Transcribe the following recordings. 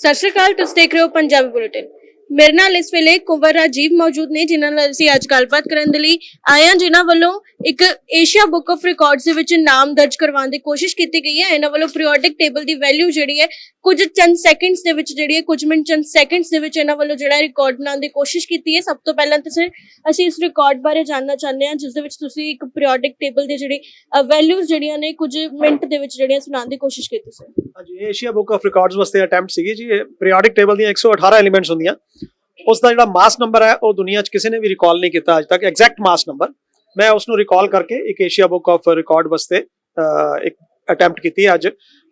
ਸਤਿ ਸ਼੍ਰੀ ਅਕਾਲ। ਤੁਸੀਂ ਦੇਖ ਰਹੇ ਹੋ ਪੰਜਾਬੀ ਬੁਲੇਟਿਨ। ਮੇਰੇ ਨਾਲ ਇਸ ਵੇਲੇ ਕੁੰਵਰ ਰਾਜੀਵ ਮੌਜੂਦ ਨੇ, ਜਿਨ੍ਹਾਂ ਨਾਲ ਅਸੀਂ ਅੱਜ ਗੱਲਬਾਤ ਕਰਨ ਦੇ ਲਈ ਆਏ ਹਾਂ, ਜਿਨ੍ਹਾਂ ਵੱਲੋਂ ਇੱਕ ਏਸ਼ੀਆ ਬੁੱਕ ਆਫ ਰਿਕਾਰਡਸ ਦੇ ਵਿੱਚ ਨਾਮ ਦਰਜ ਕਰਵਾਉਣ ਦੀ ਕੋਸ਼ਿਸ਼ ਕੀਤੀ ਗਈ ਹੈ। ਇਹਨਾਂ ਵੱਲੋਂ ਪੀਰੀਓਡਿਕ ਟੇਬਲ ਦੀ ਵੈਲਿਊ ਜਿਹੜੀ ਹੈ ਕੁਝ ਚੰਦ ਸੈਕਿੰਡਸ ਦੇ ਵਿੱਚ ਜਿਹੜੀ ਹੈ ਕੁਝ ਮਿੰਟ ਚੰਦ ਸੈਕਿੰਡਸ ਦੇ ਵਿੱਚ ਇਹਨਾਂ ਵੱਲੋਂ ਜਿਹੜਾ ਰਿਕਾਰਡ ਬਣਾਉਣ ਦੀ ਕੋਸ਼ਿਸ਼ ਕੀਤੀ ਹੈ। ਸਭ ਤੋਂ ਪਹਿਲਾਂ ਤਾਂ ਅਸੀਂ ਇਸ ਰਿਕਾਰਡ ਬਾਰੇ ਜਾਣਨਾ ਚਾਹੁੰਦੇ ਹਾਂ, ਜਿਸ ਦੇ ਵਿੱਚ ਤੁਸੀਂ ਇੱਕ ਪੀਰੀਓਡਿਕ ਟੇਬਲ ਦੀ ਜਿਹੜੀ ਵੈਲਿਊਜ਼ ਜਿਹੜੀਆਂ ਨੇ ਕੁਝ ਮਿੰਟ ਦੇ ਵਿੱਚ ਜਿਹੜੀਆਂ ਸੁਣਾਉਣ ਦੀ ਕੋਸ਼ਿਸ਼ ਕੀਤੀ ਸੀ। ਹਾਂਜੀ, ਏਸ਼ੀਆ ਬੁੱਕ ਆਫ ਰਿਕਾਰਡਸ ਵਾਸਤੇ ਅਟੈਂਪਟ ਸੀਗੀ ਜੀ। ਪੀਰੀਓਡਿਕ ਟੇਬਲ ਦੀਆਂ 118 ਐਲੀਮੈਂਟਸ ਹੁੰਦੀਆਂ। ਉਸ ਦਾ ਜਿਹੜਾ ਮਾਸ ਨੰਬਰ ਹੈ ਉਹ ਦੁਨੀਆ 'ਚ ਕਿਸੇ ਨੇ ਵੀ ਰਿਕਾਲ ਨਹੀਂ ਕੀਤਾ ਅੱਜ ਤੱਕ, ਐਗਜ਼ੈਕਟ ਮਾਸ ਨੰਬਰ। ਮੈਂ ਉਸ ਨੂੰ ਰਿਕਾਲ ਕਰਕੇ ਇੱਕ ਏਸ਼ੀਆ ਬੁੱਕ ਆਫ ਰਿਕਾਰਡ ਵਾਸਤੇ ਇੱਕ ਅਟੈਂਪਟ ਕੀਤੀ ਅੱਜ।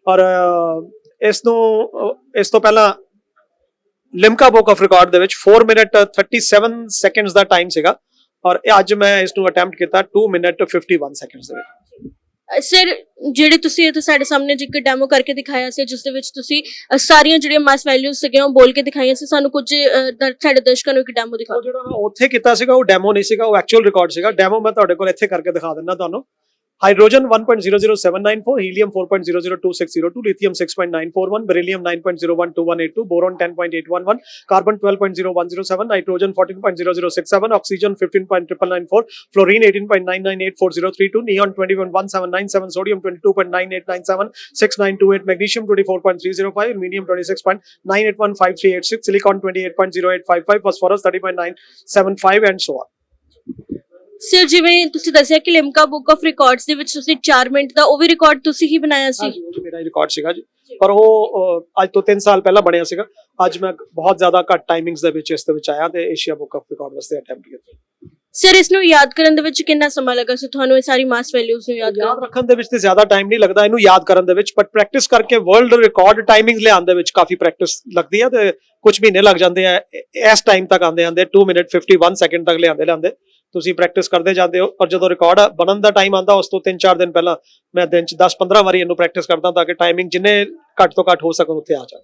ਔਰ ਇਸ ਤੋਂ ਪਹਿਲਾਂ ਲਿਮਕਾ ਬੁੱਕ ਆਫ ਰਿਕਾਰਡ ਦੇ ਵਿੱਚ 4 ਮਿੰਟ 37 ਸੈਕਿੰਡਸ ਦਾ ਟਾਈਮ ਸੀਗਾ, ਔਰ ਅੱਜ ਮੈਂ ਇਸ ਨੂੰ ਅਟੈਂਪਟ ਕੀਤਾ 2 ਮਿੰਟ 51 ਸੈਕਿੰਡਸ ਦੇ ਵਿੱਚ। ਸਰ, ਜਿਹੜੇ ਤੁਸੀਂ ਇਹ ਸਾਡੇ ਸਾਹਮਣੇ ਇੱਕ ਡੈਮੋ ਕਰਕੇ ਦਿਖਾਇਆ ਸੀ, ਜਿਸ ਦੇ ਵਿੱਚ ਤੁਸੀਂ ਸਾਰੀਆਂ ਜਿਹੜੀਆਂ ਮਾਸ ਵੈਲਿਊਜ਼ ਸੀਗੀਆਂ ਉਹ ਬੋਲ ਕੇ ਦਿਖਾਈਆਂ ਸੀ, ਸਾਨੂੰ ਕੁਝ ਸਾਡੇ ਦਰਸ਼ਕਾਂ ਨੂੰ ਇੱਕ ਡੈਮੋ ਦਿਖਾਓ। ਜਿਹੜਾ ਮੈਂ ਉੱਥੇ ਕੀਤਾ ਸੀਗਾ ਉਹ ਡੈਮੋ ਨਹੀਂ ਸੀਗਾ, ਉਹ ਐਕਚੁਅਲ ਰਿਕਾਰਡ ਸੀਗਾ। ਡੈਮੋ ਮੈਂ ਤੁਹਾਡੇ ਕੋਲ ਇੱਥੇ ਕਰਕੇ ਦਿਖਾ ਦਿੰਦਾ ਤੁਹਾਨੂੰ। Hydrogen 1.00794, helium 4.00260, lithium 6.941, ਬੈਰੀਲੀਅਮ 9.012182, boron 10.811, carbon 12.0107, nitrogen 14.0067, oxygen 15.994, fluorine 18.998403, ਨੀਓਨ 21.1797, sodium 22.9897, 6928, magnesium 24.305, aluminium 26.98153886, silicon 28.0855, phosphorus 30.975 and so on. Sir, ਜਿਵੇਂ ਤੁਸੀਂ ਦੱਸਿਆ ਕਿ ਲਿਮਕਾ ਬੁੱਕ ਆਫ ਰਿਕਾਰਡਸ ਦੇ ਵਿੱਚ ਤੁਸੀਂ 4 ਮਿੰਟ ਦਾ ਉਹ ਵੀ ਰਿਕਾਰਡ ਤੁਸੀਂ ਹੀ ਬਣਾਇਆ ਸੀ। ਹਾਂਜੀ, ਉਹ ਮੇਰਾ ਹੀ ਰਿਕਾਰਡ ਸੀਗਾ ਜੀ, ਪਰ ਉਹ ਅੱਜ ਤੋਂ 3 ਸਾਲ ਪਹਿਲਾਂ ਬਣਿਆ ਸੀਗਾ। ਅੱਜ ਮੈਂ ਬਹੁਤ ਜ਼ਿਆਦਾ ਘੱਟ ਟਾਈਮਿੰਗਸ ਦੇ ਵਿੱਚ ਇਸ ਦੇ ਵਿੱਚ ਆਇਆ ਤੇ ਏਸ਼ੀਆ ਬੁੱਕ ਆਫ ਰਿਕਾਰਡ ਵਾਸਤੇ ਅਟੈਂਪਟ ਕੀਤਾ। ਸਰ, ਇਸ ਨੂੰ ਯਾਦ ਕਰਨ ਦੇ ਵਿੱਚ ਕਿੰਨਾ ਸਮਾਂ ਲੱਗਾ ਸੀ ਤੁਹਾਨੂੰ ਇਹ ਸਾਰੀ ਮਾਸ ਵੈਲਿਊਜ਼ ਨੂੰ ਯਾਦ ਰੱਖਣ ਦੇ ਵਿੱਚ? ਤੇ ਜ਼ਿਆਦਾ ਟਾਈਮ ਨਹੀਂ ਲੱਗਦਾ ਇਹਨੂੰ ਯਾਦ ਕਰਨ ਦੇ ਵਿੱਚ, ਬਟ ਪ੍ਰੈਕਟਿਸ ਕਰਕੇ ਵਰਲਡ ਰਿਕਾਰਡ ਟਾਈਮਿੰਗਸ ਲਿਆਉਣ ਦੇ ਵਿੱਚ ਕਾਫੀ ਪ੍ਰੈਕਟਿਸ ਲੱਗਦੀ ਹੈ ਤੇ ਕੁਝ ਮਹੀਨੇ ਲੱਗ ਜਾਂਦੇ ਆ। ਇਸ ਟਾਈਮ ਤੱਕ ਆਉਂਦੇ 2 ਮਿੰਟ 51 ਸੈਕਿੰਡ ਤੱਕ ਲਿਆਉਂਦੇ ਤੁਸੀਂ ਪ੍ਰੈਕਟਿਸ ਕਰਦੇ ਜਾਂਦੇ ਹੋ। ਔਰ ਜਦੋਂ ਰਿਕਾਰਡ ਬਣਨ ਦਾ ਟਾਈਮ ਆਉਂਦਾ ਉਸ ਤੋਂ 3-4 ਦਿਨ ਪਹਿਲਾਂ ਮੈਂ ਦਿਨ 'ਚ 10-15 ਵਾਰੀ ਇਹਨੂੰ ਪ੍ਰੈਕਟਿਸ ਕਰਦਾ ਤਾਂ ਕਿ ਟਾਈਮਿੰਗ ਜਿੰਨੇ ਘੱਟ ਤੋਂ ਘੱਟ ਹੋ ਸਕਣ ਉੱਥੇ ਆ ਜਾਵੇ।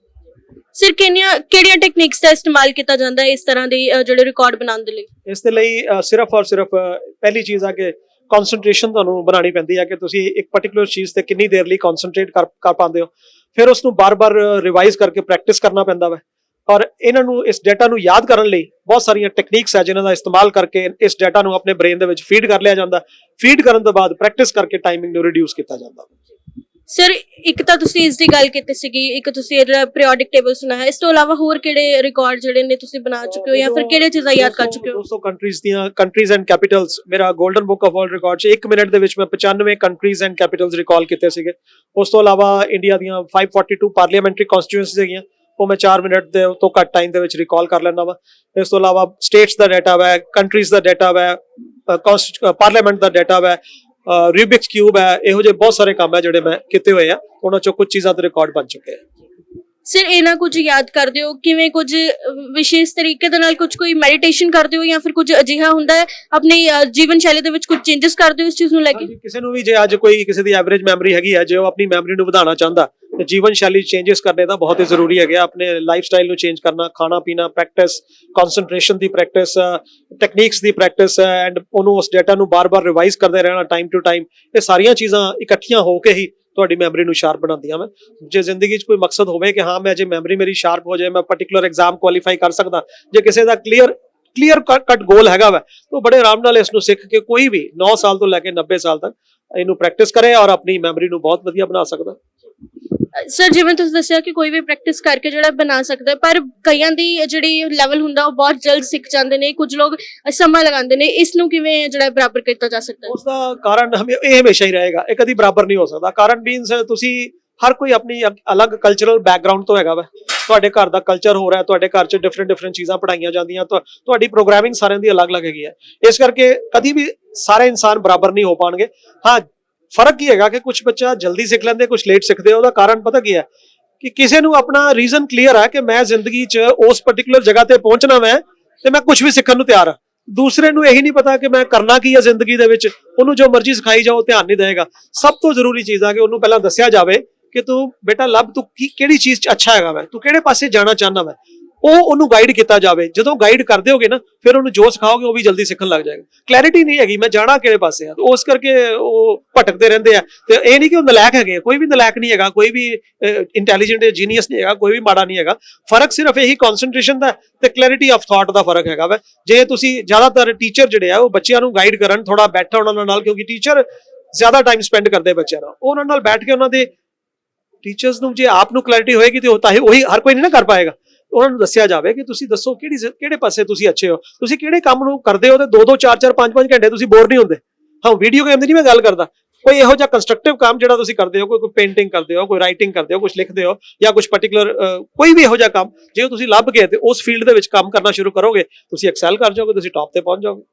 ਸਰ, ਕਿਹੜੀਆਂ ਟੈਕਨੀਕਸ ਦਾ ਇਸਤੇਮਾਲ ਕੀਤਾ ਜਾਂਦਾ ਹੈ ਇਸ ਤਰ੍ਹਾਂ ਦੇ ਜਿਹੜੇ ਰਿਕਾਰਡ ਬਣਾਉਣ ਦੇ ਲਈ? ਇਸ ਦੇ ਲਈ ਸਿਰਫ ਔਰ ਸਿਰਫ ਪਹਿਲੀ ਚੀਜ਼ ਆ ਕਿ ਕਨਸੈਂਟਰੇਸ਼ਨ ਤੁਹਾਨੂੰ ਬਣਾਉਣੀ ਪੈਂਦੀ ਹੈ ਕਿ ਤੁਸੀਂ ਇੱਕ ਪਾਰਟਿਕੂਲਰ ਚੀਜ਼ ਤੇ ਕਿੰਨੀ ਦੇਰ ਲਈ ਕਨਸੈਂਟਰੇਟ ਕਰ ਪਾਉਂਦੇ ਹੋ। ਫਿਰ ਉਸ ਨੂੰ ਬਾਰ-ਬਾਰ ਰਿਵਾਈਜ਼ ਕਰਕੇ ਪ੍ਰੈਕਟਿਸ ਕਰਨਾ ਪੈਂਦਾ ਵਾ। ਔਰ ਇਹਨਾਂ ਨੂੰ ਇਸ ਡਾਟਾ ਨੂੰ ਯਾਦ ਕਰਨ ਲਈ ਬਹੁਤ ਸਾਰੀਆਂ ਟੈਕਨੀਕਸ ਹੈ ਜਿਨ੍ਹਾਂ ਦਾ ਇਸਤੇਮਾਲ ਕਰਕੇ ਇਸ ਡਾਟਾ ਨੂੰ ਆਪਣੇ ਬ੍ਰੇਨ ਦੇ ਵਿੱਚ ਫੀਡ ਕਰ ਲਿਆ ਜਾਂਦਾ। ਫੀਡ ਕਰਨ ਤੋਂ ਬਾਅਦ ਪ੍ਰੈਕਟਿਸ ਕਰਕੇ ਟਾਈਮਿੰਗ ਨੂੰ ਰਿਡਿਊਸ ਕੀਤਾ ਜਾਂਦਾ। ਸਰ, ਇੱਕ ਤਾਂ ਤੁਸੀਂ ਇਸ ਦੀ ਗੱਲ ਕੀਤੀ ਸੀਗੀ, ਇੱਕ ਤੁਸੀਂ ਇਹਦਾ ਪੀਰੀਓਡਿਕ ਟੇਬਲ ਸੁਣਾਇਆ, ਇਸ ਤੋਂ ਇਲਾਵਾ ਹੋਰ ਕਿਹੜੇ ਰਿਕਾਰਡ ਜਿਹੜੇ ਨੇ ਤੁਸੀਂ ਬਣਾ ਚੁੱਕੇ ਹੋ ਜਾਂ ਫਿਰ ਕਿਹੜੇ ਚੀਜ਼ਾਂ ਯਾਦ ਕਰ ਚੁੱਕੇ ਹੋ? 200 ਕੰਟਰੀਜ਼ ਐਂਡ ਕੈਪੀਟਲਸ ਮੇਰਾ golden book of world record 'ਚ 1 ਮਿੰਟ ਦੇ ਵਿੱਚ ਮੈਂ 95 ਕੰਟਰੀਜ਼ ਐਂਡ ਕੈਪੀਟਲਸ ਰਿਕਾਲ ਕੀਤੇ ਸੀਗੇ। ਉਸ ਤੋਂ ਇਲਾਵਾ ਇੰਡੀਆ ਦੀਆਂ 542 ਪਾਰਲੀਮੈਂਟਰੀ ਕਨਸਟੀਟਿਊਐਂਸੀਜ਼ ਹੈਗੀਆਂ, ਉਹ ਮੈਂ 4 ਮਿੰਟ ਦੇ ਤੋਂ ਘੱਟ ਟਾਈਮ ਦੇ ਵਿੱਚ ਰਿਕਾਲ ਕਰ ਲੈਂਦਾ ਵਾ। ਇਸ ਤੋਂ ਇਲਾਵਾ ਸਟੇਟਸ ਦਾ ਡਾਟਾ ਵਾ, ਕੰਟਰੀਜ਼ ਦਾ ਡਾਟਾ ਵਾ, ਪਾਰਲੀਮੈਂਟ ਦਾ ਡਾਟਾ ਵਾ, ਰੂਬਿਕਸ ਕਿਊਬ ਹੈ, ਇਹੋ ਜਿਹੇ ਬਹੁਤ ਸਾਰੇ ਕੰਮ ਹੈ ਜਿਹੜੇ ਮੈਂ ਕੀਤੇ ਹੋਏ ਆ। ਉਹਨਾਂ ਚੋਂ ਕੁਝ ਚੀਜ਼ਾਂ ਦੇ ਰਿਕਾਰਡ ਬਣ ਚੁੱਕੇ ਆ। ਸਰ, ਇਹਨਾਂ ਕੁਝ ਯਾਦ ਕਰਦੇ ਹੋ ਕਿਵੇਂ? ਕੁਝ ਵਿਸ਼ੇਸ਼ ਤਰੀਕੇ ਦੇ ਨਾਲ ਕੋਈ ਮੈਡੀਟੇਸ਼ਨ ਕਰਦੇ ਹੋ ਜਾਂ ਫਿਰ ਕੁਝ ਅਜਿਹਾ ਹੁੰਦਾ ਹੈ ਆਪਣੀ ਜੀਵਨ ਸ਼ੈਲੀ ਦੇ ਵਿੱਚ ਕੁਝ ਚੇਂਜਸ ਕਰਦੇ ਹੋ ਇਸ ਚੀਜ਼ ਨੂੰ ਲੈ ਕੇ? ਕਿਸੇ ਨੂੰ ਵੀ ਜੇ ਅੱਜ ਕੋਈ ਕਿਸੇ ਦੀ ਐਵਰੇਜ ਮੈਮਰੀ ਹੈਗੀ ਹੈ, ਜੇ ਉਹ ਆਪਣੀ ਮੈਮਰੀ ਨੂੰ ਵਧਾਉਣਾ ਚਾਹੁੰਦਾ ਤੇ ਜੀਵਨ ਸ਼ੈਲੀ ਚੇਂਜਸ ਕਰਨੇ ਦਾ ਬਹੁਤ ਹੀ ਜ਼ਰੂਰੀ ਹੈਗਾ। ਆਪਣੇ ਲਾਈਫ ਸਟਾਈਲ ਨੂੰ ਚੇਂਜ ਕਰਨਾ, ਖਾਣਾ ਪੀਣਾ, practice, concentration the practice, techniques the practice and ਉਹਨੂੰ ਉਸ ਡਾਟਾ ਨੂੰ ਬਾਰ-ਬਾਰ ਰਿਵਾਈਜ਼ ਕਰਦੇ ਰਹਿਣਾ ਟਾਈਮ ਟੂ ਟਾਈਮ। ਇਹ ਸਾਰੀਆਂ ਚੀਜ਼ਾਂ ਇਕੱਠੀਆਂ ਹੋ ਕੇ ਹੀ ਤੁਹਾਡੀ ਮੈਮਰੀ ਨੂੰ ਸ਼ਾਰਪ ਬਣਾਉਂਦੀਆਂ ਵਾ। ਜੇ ਜ਼ਿੰਦਗੀ 'ਚ ਕੋਈ ਮਕਸਦ ਹੋਵੇ ਕਿ ਹਾਂ ਮੈਂ ਜੇ ਮੈਮਰੀ ਮੇਰੀ ਸ਼ਾਰਪ ਹੋ ਜਾਏ, ਮੈਂ ਪਾਰਟਿਕੂਲਰ ਐਗਜ਼ਾਮ ਕੁਆਲੀਫਾਈ ਕਰ ਸਕਦਾ, ਜੇ ਕਿਸੇ ਦਾ ਕਲੀਅਰ ਕੱਟ ਗੋਲ ਹੈਗਾ ਵਾ ਤਾਂ ਬੜੇ ਆਰਾਮ ਨਾਲ ਇਸ ਨੂੰ ਸਿੱਖ ਕੇ ਕੋਈ ਵੀ 9 ਸਾਲ ਤੋਂ ਲੈ ਕੇ 90 ਸਾਲ ਤੱਕ ਇਹਨੂੰ ਪ੍ਰੈਕਟਿਸ ਕਰੇ ਔਰ ਆਪਣੀ ਮੈਮਰੀ ਨੂੰ ਬਹੁਤ ਵਧੀਆ ਬਣਾ ਸਕਦਾ। ਸਰ, ਜਿਵੇਂ ਤੁਸੀਂ ਦੱਸਿਆ ਕਿ ਕੋਈ ਵੀ ਪ੍ਰੈਕਟਿਸ ਕਰਕੇ ਜਿਹੜਾ ਬਣਾ ਸਕਦਾ, ਪਰ ਕਈਆਂ ਦੀ ਜਿਹੜੀ ਲੈਵਲ ਹੁੰਦਾ ਉਹ ਬਹੁਤ ਜਲਦ ਸਿੱਖ ਜਾਂਦੇ ਨੇ, ਕੁਝ ਲੋਕ ਸਮਾਂ ਲਗਾਉਂਦੇ ਨੇ। ਇਸ ਨੂੰ ਕਿਵੇਂ ਜਿਹੜਾ ਬਰਾਬਰ ਕੀਤਾ ਜਾ ਸਕਦਾ? ਉਸ ਦਾ ਕਾਰਨ ਇਹ ਹਮੇਸ਼ਾ ਹੀ ਰਹੇਗਾ, ਇਹ ਕਦੀ ਬਰਾਬਰ ਨਹੀਂ ਹੋ ਸਕਦਾ। ਕਾਰਨ ਮੀਨਸ ਤੁਸੀਂ ਹਰ ਕੋਈ ਆਪਣੀ ਅਲੱਗ ਕਲਚਰਲ ਬੈਕਗ੍ਰਾਉਂਡ ਤੋਂ ਹੈਗਾ ਵਾ। ਤੁਹਾਡੇ ਘਰ ਦਾ ਕਲਚਰ ਹੋ ਰਿਹਾ, ਤੁਹਾਡੇ ਘਰ 'ਚ ਡਿਫਰੈਂਟ ਚੀਜ਼ਾਂ ਪੜ੍ਹਾਈਆਂ ਜਾਂਦੀਆਂ, ਤੁਹਾਡੀ ਪ੍ਰੋਗਰਾਮਿੰਗ ਸਾਰਿਆਂ ਦੀ ਅਲੱਗ-ਅਲੱਗ ਹੈਗੀ ਹੈ। ਇਸ ਕਰਕੇ ਕਦੀ ਵੀ ਸਾਰੇ ਇਨਸਾਨ ਬਰਾਬਰ ਨਹੀਂ ਹੋ ਪਾਉਣਗੇ। ਹਾਂ, ਫਰਕ ਕੀ ਹੈਗਾ ਕਿ ਕੁਝ ਬੱਚਾ ਜਲਦੀ ਸਿੱਖ ਲੈਂਦੇ, ਕੁਝ ਲੇਟ ਸਿੱਖਦੇ। ਉਹਦਾ ਕਾਰਨ ਪਤਾ ਕੀ ਹੈ ਕਿ ਕਿਸੇ ਨੂੰ ਆਪਣਾ ਰੀਜ਼ਨ ਕਲੀਅਰ ਹੈ ਕਿ ਮੈਂ ਜ਼ਿੰਦਗੀ 'ਚ ਉਸ ਪਾਰਟਿਕੂਲਰ ਜਗ੍ਹਾ ਤੇ ਪਹੁੰਚਣਾ ਮੈਂ ਤੇ ਮੈਂ ਕੁਝ ਵੀ ਸਿੱਖਣ ਨੂੰ ਤਿਆਰ ਹਾਂ। ਦੂਸਰੇ ਨੂੰ ਇਹੀ ਨਹੀਂ ਪਤਾ ਕਿ ਮੈਂ ਕਰਨਾ ਕੀ ਹੈ ਜ਼ਿੰਦਗੀ ਦੇ ਵਿੱਚ, ਉਹਨੂੰ ਜੋ ਮਰਜ਼ੀ ਸਿਖਾਈ ਜਾਓ ਧਿਆਨ ਨਹੀਂ ਦੇਗਾ। ਸਭ ਤੋਂ ਜ਼ਰੂਰੀ ਚੀਜ਼ ਆ ਕਿ ਉਹਨੂੰ ਪਹਿਲਾਂ ਦੱਸਿਆ ਜਾਵੇ ਕਿ ਤੂੰ ਬੇਟਾ ਲੱਭ, ਤੂੰ ਕਿਹੜੀ ਚੀਜ਼ 'ਚ ਅੱਛਾ ਹੈਗਾ ਵਾ, ਤੂੰ ਕਿਹੜੇ ਪਾਸੇ ਜਾਣਾ ਚਾਹੁੰਦਾ ਵਾ। ਉਹਨੂੰ ਗਾਈਡ ਕੀਤਾ ਜਾਵੇ। ਜਦੋਂ ਗਾਈਡ ਕਰਦੇ ਹੋਗੇ ਨਾ, ਫਿਰ ਉਹਨੂੰ ਜੋ ਸਿਖਾਓਗੇ ਉਹ ਵੀ ਜਲਦੀ ਸਿੱਖਣ ਲੱਗ ਜਾਏਗਾ। ਕਲੈਰਿਟੀ ਨਹੀਂ ਹੈਗੀ ਮੈਂ ਜਾਣਾ ਕਿਹੜੇ ਪਾਸੇ ਆ, ਉਸ ਕਰਕੇ ਉਹ ਭਟਕਦੇ ਰਹਿੰਦੇ ਆ। ਤੇ ਇਹ ਨਹੀਂ ਕਿ ਉਹ ਨਲਾਇਕ ਹੈਗੇ, ਕੋਈ ਵੀ ਨਲਾਇਕ ਨਹੀਂ ਹੈਗਾ, ਕੋਈ ਵੀ ਇੰਟੈਲੀਜੈਂਟ ਜਾਂ ਜੀਨੀਅਸ ਨਹੀਂ ਹੈਗਾ, ਕੋਈ ਵੀ ਮਾੜਾ ਨਹੀਂ ਹੈਗਾ। ਫਰਕ ਸਿਰਫ ਇਹੀ ਕਨਸੈਂਟ੍ਰੇਸ਼ਨ ਦਾ ਤੇ ਕਲੈਰਿਟੀ ਆਫ ਥਾਟ ਦਾ ਫਰਕ ਹੈਗਾ ਵਾ। ਜੇ ਤੁਸੀਂ ਜ਼ਿਆਦਾਤਰ ਟੀਚਰ ਜਿਹੜੇ ਆ ਉਹ ਬੱਚਿਆਂ ਨੂੰ ਗਾਈਡ ਕਰਨ, ਥੋੜਾ ਬੈਠਾ ਉਹਨਾਂ ਨਾਲ, ਕਿਉਂਕਿ ਟੀਚਰ ਜ਼ਿਆਦਾ ਟਾਈਮ ਸਪੈਂਡ ਕਰਦੇ ਬੱਚਿਆਂ ਨਾਲ, ਉਹਨਾਂ ਨਾਲ ਬੈਠ ਕੇ ਉਹਨਾਂ ਦੇ ਟੀਚਰਸ ਨੂੰ ਜੇ ਆਪ ਨੂੰ ਕਲੈਰਿਟੀ ਹੋਏਗੀ ਤੇ ਉਹ ਤਾਂ ਉਹੀ ਹਰ ਕੋਈ ਨਹੀਂ ਨਾ ਕਰ ਪਾਏਗਾ। ਉਹਨਾਂ ਨੂੰ ਦੱਸਿਆ ਜਾਵੇ ਕਿ ਤੁਸੀਂ ਦੱਸੋ ਕਿਹੜੇ ਪਾਸੇ ਤੁਸੀਂ ਅੱਛੇ ਹੋ, ਤੁਸੀਂ ਕਿਹੜੇ ਕੰਮ ਨੂੰ ਕਰਦੇ ਹੋ ਤੇ 2-2 4-4 5-5 ਘੰਟੇ ਤੁਸੀਂ ਬੋਰ ਨਹੀਂ ਹੁੰਦੇ। ਹਾਂ, ਵੀਡੀਓ ਗੇਮ ਦੀ ਨਹੀਂ ਮੈਂ ਗੱਲ ਕਰਦਾ, ਕੋਈ ਇਹੋ ਜਿਹਾ ਕੰਸਟਰਕਟਿਵ ਕੰਮ ਜਿਹੜਾ ਤੁਸੀਂ ਕਰਦੇ ਹੋ, ਕੋਈ ਪੇਂਟਿੰਗ ਕਰਦੇ ਹੋ, ਕੋਈ ਰਾਈਟਿੰਗ ਕਰਦੇ ਹੋ, ਕੁਝ ਲਿਖਦੇ ਹੋ, ਜਾਂ ਕੁਝ ਪਾਰਟਿਕੂਲਰ ਕੋਈ ਵੀ ਇਹੋ ਜਿਹਾ ਕੰਮ ਜੇ ਤੁਸੀਂ ਲੱਭ ਕੇ ਤੇ ਉਸ ਫੀਲਡ ਦੇ ਵਿੱਚ ਕੰਮ ਕਰਨਾ ਸ਼ੁਰੂ ਕਰੋਗੇ, ਤੁਸੀਂ ਐਕਸੈਲ ਕਰ ਜਾਓਗੇ, ਤੁਸੀਂ ਟੌਪ ਤੇ ਪਹੁੰਚ ਜਾਓਗੇ।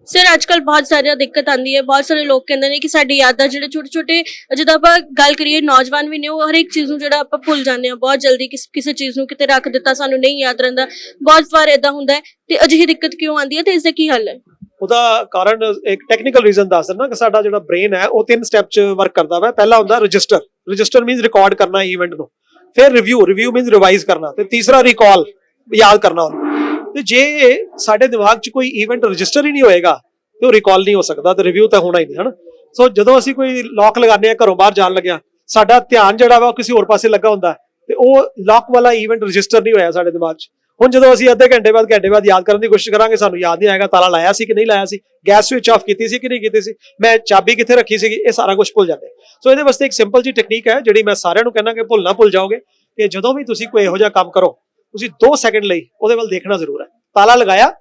ਸਰ ਅੱਜ ਕੱਲ ਬਹੁਤ ਸਾਰੀਆਂ ਦਿੱਕਤ ਆਉਂਦੀ ਹੈ, ਬਹੁਤ ਸਾਰੇ ਲੋਕ ਕਹਿੰਦੇ ਨੇ ਕਿ ਸਾਡੀ ਯਾਦਾਂ ਜਿਹੜੇ ਛੋਟੇ ਛੋਟੇ, ਜਦੋਂ ਆਪਾਂ ਗੱਲ ਕਰੀਏ ਨੌਜਵਾਨ ਵੀ ਨੇ, ਉਹ ਹਰ ਇੱਕ ਚੀਜ਼ ਨੂੰ ਜਿਹੜਾ ਆਪਾਂ ਭੁੱਲ ਜਾਂਦੇ ਹਾਂ ਬਹੁਤ ਜਲਦੀ। ਕਿਸੇ ਚੀਜ਼ ਨੂੰ ਕਿਤੇ ਰੱਖ ਦਿੱਤਾ, ਸਾਨੂੰ ਨਹੀਂ ਯਾਦ ਰਹਿੰਦਾ, ਬਹੁਤ ਵਾਰ ਏਦਾਂ ਹੁੰਦਾ ਹੈ। ਤੇ ਅਜਿਹੀ ਦਿੱਕਤ ਕਿਉਂ ਆਉਂਦੀ ਹੈ ਤੇ ਇਸ ਦਾ ਕੀ ਹੱਲ ਹੈ? ਉਹਦਾ ਕਾਰਨ ਇੱਕ ਟੈਕਨੀਕਲ ਰੀਜ਼ਨ ਦੱਸ ਦਿੰਦਾ ਕਿ ਸਾਡਾ ਜਿਹੜਾ ਬ੍ਰੇਨ ਹੈ ਉਹ 3 ਸਟੈਪ 'ਚ ਵਰਕ ਕਰਦਾ ਵਾ। ਪਹਿਲਾ ਹੁੰਦਾ ਰਜਿਸਟਰ ਮੀਨਸ ਰਿਕਾਰਡ ਕਰਨਾ ਇਵੈਂਟ ਨੂੰ, ਫਿਰ ਰਿਵਿਊ ਮੀਨਸ ਰਿਵਾਈਜ਼ ਕਰਨਾ, ਤੇ ਤੀਸਰਾ ਰਿਕਾਲ, ਯਾਦ ਕਰਨਾ ਉਹਨੂੰ। ਤੇ ਜੇ ਸਾਡੇ ਦਿਮਾਗ 'ਚ ਕੋਈ ਇਵੈਂਟ ਰਜਿਸਟਰ ਹੀ ਨਹੀਂ ਹੋਏਗਾ ਤੇ ਉਹ ਰਿਕਾਲ ਨਹੀਂ ਹੋ ਸਕਦਾ, ਤੇ ਰਿਵਿਊ ਤਾਂ ਹੋਣਾ ਹੀ ਨਹੀਂ, ਹਨਾ। ਸੋ ਜਦੋਂ ਅਸੀਂ ਕੋਈ ਲੌਕ ਲਗਾਉਂਦੇ ਆ ਘਰੋਂ ਬਾਹਰ ਜਾਣ ਲੱਗਿਆ, ਸਾਡਾ ਧਿਆਨ ਜਿਹੜਾ ਵਾ ਉਹ ਕਿਸੇ ਹੋਰ ਪਾਸੇ ਲੱਗਾ ਹੁੰਦਾ ਤੇ ਉਹ ਲੌਕ ਵਾਲਾ ਇਵੈਂਟ ਰਜਿਸਟਰ ਨਹੀਂ ਹੋਇਆ ਸਾਡੇ ਦਿਮਾਗ 'ਚ। ਹੁਣ ਜਦੋਂ ਅਸੀਂ ਅੱਧੇ ਘੰਟੇ ਬਾਅਦ ਯਾਦ ਕਰਨ ਦੀ ਕੋਸ਼ਿਸ਼ ਕਰਾਂਗੇ, ਸਾਨੂੰ ਯਾਦ ਨਹੀਂ ਆਏਗਾ ਤਾਲਾ ਲਾਇਆ ਸੀ ਕਿ ਨਹੀਂ ਲਾਇਆ ਸੀ, ਗੈਸ ਸਵਿਚ ਆਫ ਕੀਤੀ ਸੀ ਕਿ ਨਹੀਂ ਕੀਤੀ ਸੀ, ਮੈਂ ਚਾਬੀ ਕਿੱਥੇ ਰੱਖੀ ਸੀਗੀ, ਇਹ ਸਾਰਾ ਕੁਝ ਭੁੱਲ ਜਾਂਦੇ। ਸੋ ਇਹਦੇ ਵਾਸਤੇ ਇੱਕ ਸਿੰਪਲ ਜੀ ਟੈਕਨੀਕ ਹੈ ਜਿਹੜੀ ਮੈਂ ਸਾਰਿਆਂ ਨੂੰ ਕਹਿੰਦਾ ਕਿ ਭੁੱਲ ਜਾਓਗੇ, ਕਿ ਜਦੋਂ ਵੀ ਤੁਸੀਂ ਕੋਈ ਇਹੋ ਜਿਹਾ ਕੰਮ ਕਰੋ, ਤੁਸੀਂ 2 ਸੈਕਿੰਡ ਲਈ ਉਹਦੇ ਵੱਲ ਦੇਖਣਾ ਜ਼ਰੂਰ ਹੈ। ਤਾਲਾ ਲਗਾਇਆ,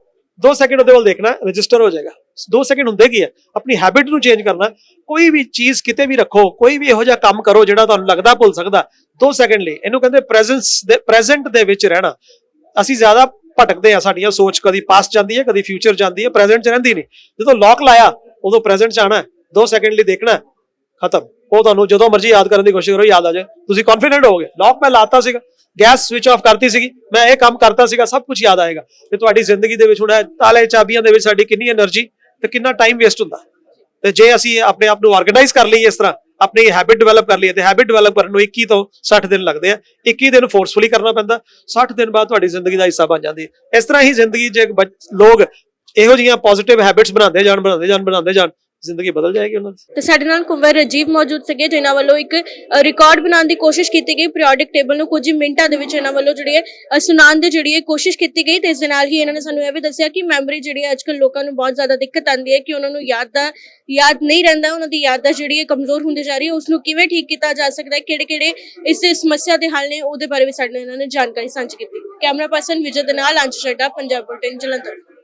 2 ਸੈਕਿੰਡ ਉਹਦੇ ਵੱਲ ਦੇਖਣਾ, ਰਜਿਸਟਰ ਹੋ ਜਾਏਗਾ। 2 ਸੈਕਿੰਡ ਹੁੰਦੇ ਕੀ ਹੈ, ਆਪਣੀ ਹੈਬਿਟ ਨੂੰ ਚੇਂਜ ਕਰਨਾ। ਕੋਈ ਵੀ ਚੀਜ਼ ਕਿਤੇ ਵੀ ਰੱਖੋ, ਕੋਈ ਵੀ ਇਹੋ ਜਿਹਾ ਕੰਮ ਕਰੋ ਜਿਹੜਾ ਤੁਹਾਨੂੰ ਲੱਗਦਾ ਭੁੱਲ ਸਕਦਾ, 2 ਸੈਕਿੰਡ ਲਈ ਇਹਨੂੰ ਕਹਿੰਦੇ ਪ੍ਰੈਜ਼ੈਂਟ ਦੇ ਵਿੱਚ ਰਹਿਣਾ। ਅਸੀਂ ਜ਼ਿਆਦਾ ਭਟਕਦੇ ਆ, ਸਾਡੀਆਂ ਸੋਚ ਕਦੀ ਪਾਸਟ ਜਾਂਦੀ ਹੈ, ਕਦੀ ਫਿਊਚਰ ਜਾਂਦੀ ਹੈ, ਪ੍ਰੈਜ਼ੈਂਟ 'ਚ ਰਹਿੰਦੀ ਨਹੀਂ। ਜਦੋਂ ਲੌਕ ਲਾਇਆ ਉਦੋਂ ਪ੍ਰੈਜ਼ੈਂਟ 'ਚ ਆਣਾ, 2 ਸੈਕਿੰਡ ਲਈ ਦੇਖਣਾ, ਖਤਮ। ਉਹ ਤੁਹਾਨੂੰ ਜਦੋਂ ਮਰਜ਼ੀ ਯਾਦ ਕਰਨ ਦੀ ਕੋਸ਼ਿਸ਼ ਕਰੋ, ਯਾਦ ਆ ਜਾਏ, ਤੁਸੀਂ ਕੌਨਫੀਡੈਂਟ ਹੋਗੇ। ਲੌਕ ਮੈਂ ਲਾਤਾ ਸੀਗਾ, ਗੈਸ ਸਵਿਚ ਆਫ ਕਰਤੀ ਸੀਗੀ, ਮੈਂ ਇਹ ਕੰਮ ਕਰਤਾ ਸੀਗਾ, ਸਭ ਕੁਝ ਯਾਦ ਆਏਗਾ। ਤੇ ਤੁਹਾਡੀ ਜ਼ਿੰਦਗੀ ਦੇ ਵਿੱਚ ਹੁਣ ਤਾਲੇ ਚਾਬੀਆਂ ਦੇ ਵਿੱਚ ਸਾਡੀ ਕਿੰਨੀ એનર્ਜੀ ਤੇ ਕਿੰਨਾ ਟਾਈਮ ਵੇਸਟ ਹੁੰਦਾ। ਤੇ ਜੇ ਅਸੀਂ ਆਪਣੇ ਆਪ ਨੂੰ ਆਰਗੇਨਾਈਜ਼ ਕਰ ਲਈਏ, ਇਸ ਤਰ੍ਹਾਂ ਆਪਣੀ ਹੈਬਿਟ ਡਿਵੈਲਪ ਕਰ ਲਈਏ, ਤੇ ਹੈਬਿਟ ਡਿਵੈਲਪ ਕਰਨ ਨੂੰ 21 ਤੋਂ 60 ਦਿਨ ਲੱਗਦੇ ਆ। 21 ਦਿਨ ਫੋਰਸਫੁਲੀ ਕਰਨਾ ਪੈਂਦਾ, 60 ਦਿਨ ਬਾਅਦ ਤੁਹਾਡੀ ਜ਼ਿੰਦਗੀ ਦਾ ਹਿੱਸਾ ਬਣ ਜਾਂਦੀ ਹੈ। ਇਸ ਤਰ੍ਹਾਂ ਹੀ ਜ਼ਿੰਦਗੀ ਜੇ ਲੋਕ ਇਹੋ ਜਿਹੀਆਂ ਪੋਜ਼ਿਟਿਵ ਹੈਬਿਟਸ ਬਣਾਉਂਦੇ ਜਾਣ, ਜ਼ਿੰਦਗੀ ਬਦਲ ਜਾਏਗੀ ਉਹਨਾਂ ਦੀ। ਤੇ ਸਾਡੇ ਨਾਲ ਕੁੰਵਰ ਰਾਜੀਵ ਮੌਜੂਦ ਸੀਗੇ, ਜਿਨ੍ਹਾਂ ਵੱਲੋਂ ਇੱਕ ਰਿਕਾਰਡ ਬਣਾਉਣ ਦੀ ਕੋਸ਼ਿਸ਼ ਕੀਤੀ ਗਈ ਪੀਰੀਓਡਿਕ ਟੇਬਲ ਨੂੰ, ਕੁਝ ਹੀ ਮਿੰਟਾਂ ਦੇ ਵਿੱਚ ਇਹਨਾਂ ਵੱਲੋਂ ਜਿਹੜੀ ਹੈ ਸੁਣਾਉਣ ਦੀ ਜਿਹੜੀ ਹੈ ਕੋਸ਼ਿਸ਼ ਕੀਤੀ ਗਈ। ਤੇ ਇਸ ਦੇ ਨਾਲ ਹੀ ਇਹਨਾਂ ਨੇ ਸਾਨੂੰ ਇਹ ਵੀ ਦੱਸਿਆ ਕਿ ਮੈਮਰੀ ਜਿਹੜੀ ਹੈ ਅੱਜਕੱਲ ਲੋਕਾਂ ਨੂੰ ਬਹੁਤ ਜ਼ਿਆਦਾ ਦਿੱਕਤ ਆਉਂਦੀ ਹੈ, ਕਿ ਉਹਨਾਂ ਨੂੰ ਯਾਦ ਨਹੀਂ ਰਹਿੰਦਾ, ਉਹਨਾਂ ਦੀ ਯਾਦਦਾਸ਼ਤ ਜਿਹੜੀ ਹੈ ਕਮਜ਼ੋਰ ਹੁੰਦੀ ਜਾ ਰਹੀ ਹੈ। ਉਸ ਨੂੰ ਕਿਵੇਂ ਠੀਕ ਕੀਤਾ ਜਾ ਸਕਦਾ ਹੈ, ਕਿਹੜੇ ਇਸ ਸਮੱਸਿਆ ਦੇ ਹੱਲ ਨੇ, ਉਹਦੇ ਬਾਰੇ ਵੀ ਸਾਡੇ ਨਾਲ ਇਹਨਾਂ ਨੇ ਜਾਣਕਾਰੀ ਸਾਂਝੀ ਕੀਤੀ। ਕੈਮਰਾ ਪਰਸਨ ਵਿਜੇ ਦੇ ਨਾਲ ਅੰਸ਼ ਚੱਡਾ, ਪੰਜਾਬ ਬੁਲੇਟਿਨ, ਜਲੰਧਰ।